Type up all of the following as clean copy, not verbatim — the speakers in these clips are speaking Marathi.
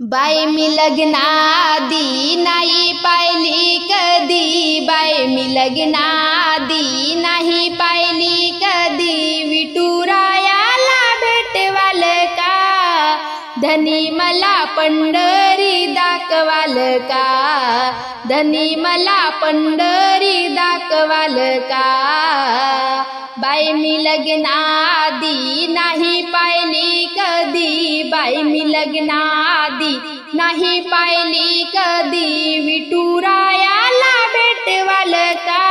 बाई मी लग्नाआधी नाही पाहिली कधी, बाई मी लग्नाआधी नाही पाहिली कधी, विठुरायाला भेटवाल का, धनी मला पंढरी दाखवाल का, धनी मला पंढरी दाखवाल का। बाई मी लग्नाआधी नाही पाहिली कधी, बाई मी लग्नाआधी नाही पाहिली कधी, विठुरायाला भेटवाल का,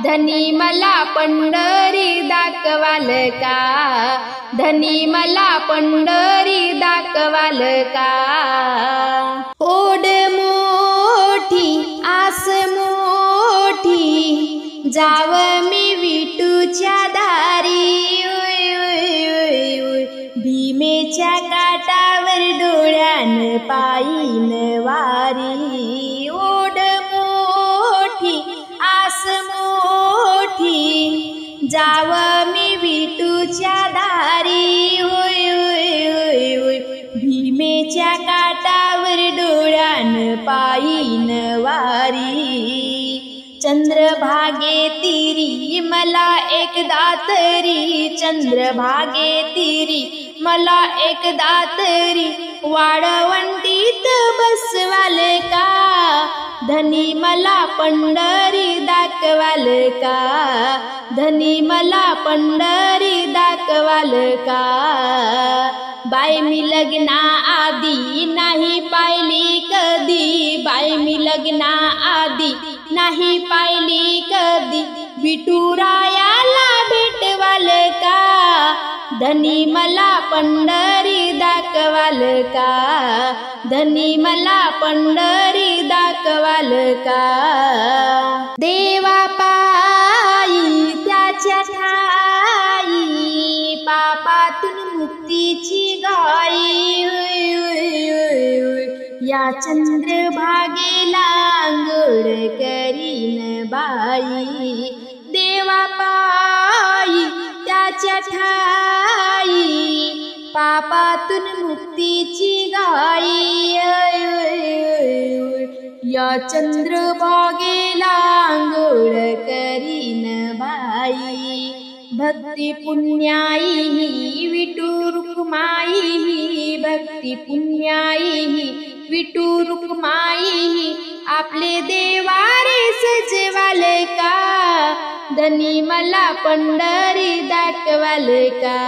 धनी मला पंढरी दाखवाल का, धनी मला पंढरी दाखवाल का। ओढ मोठी आस मोठी, जाव मी विठूच्या दारी, भीमेच्या काठावर डोळ्यान पायीन वारी। ओढ मोठी आस मोठी, जाव मी विठूच्या दारी, भीमेच्या काठावर डोळ्यान पायीन वारी। चंद्रभागे तिरी मला एकदा तरी, चंद्रभागे तिरी मला एकदा तरी, वाळवंटीत बसवाल का, धनी मला पंढरी दाखवाल का, धनी मला पंढरी दाखवाल का। बाई मी लग्नाआधी नाही पाहिली कधी, बाई मी लग्नाआधी नाही पाहिली कधी, विठुरायाला भेटवाल का, धनी मला पंढरी दाखवाल का, धनी मला पंढरी दाखवाल का। देवा पायी त्याच्या ठाई, पापातून मुक्तीची गाई, या चंद्रभागेला आंघोळ करीन बाई। देवा पायी त्याच्या ठाई, पापातून मुक्तीची गाई, या चंद्रभागेला आंघोळ करीन बाई। भक्ती पुण्याई विठू रुक्माई, भक्ती पुण्याई विठू रुक्माई, आपले देवारे सजवाल का, धनी मला पंढरी दाखवाल का,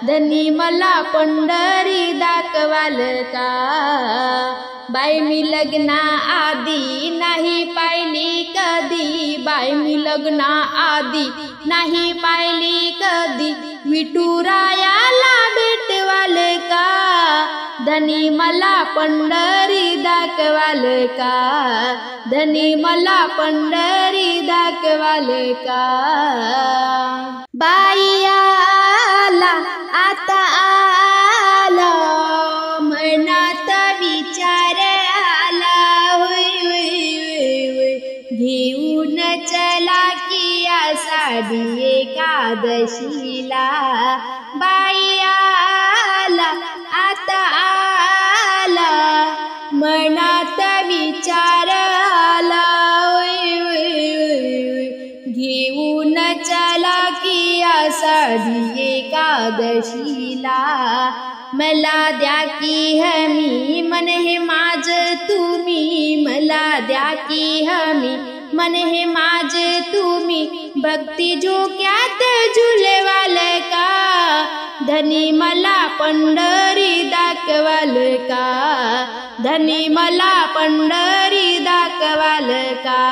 धनी मला पंढरी दाखवाल का। बाई मी लग्नाआधी नाही पाहिली कधी, बाई मी लग्नाआधी नाही पाहिली कधी, विठुरायाला भेटवाल का, धनी मला पंढरी दाखवाल का, धनी मला पंढरी दाखवाल का। बाई आला आता आला, मनात विचार आला, घेऊन चला की आषाढी एकादशीला। बाई आला आता आला, मनात विचार आला, घेऊन चला की आषाढी एकादशीला। मला द्या की हमी मन हे माझ तुम्ही, मला द्या की हमी मन हे माझ तुम्ही, भक्ती झोक्यात झुलवाल का, धनी मला पंढरी दाखवाल का, धनी मला पंढरी दाखवाल का।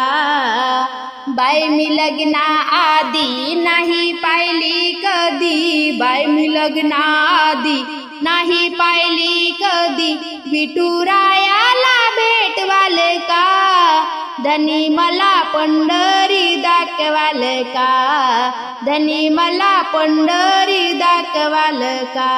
बाई मी लग्नाआधी नाही पाहिली कधी, बाई मी लग्नाआधी नाही पाहिली कधी, विठुरायाला भेटवाल का, धनी मला पंढरी दाखवाल का, धनी मला पंढरी दाखवाल का।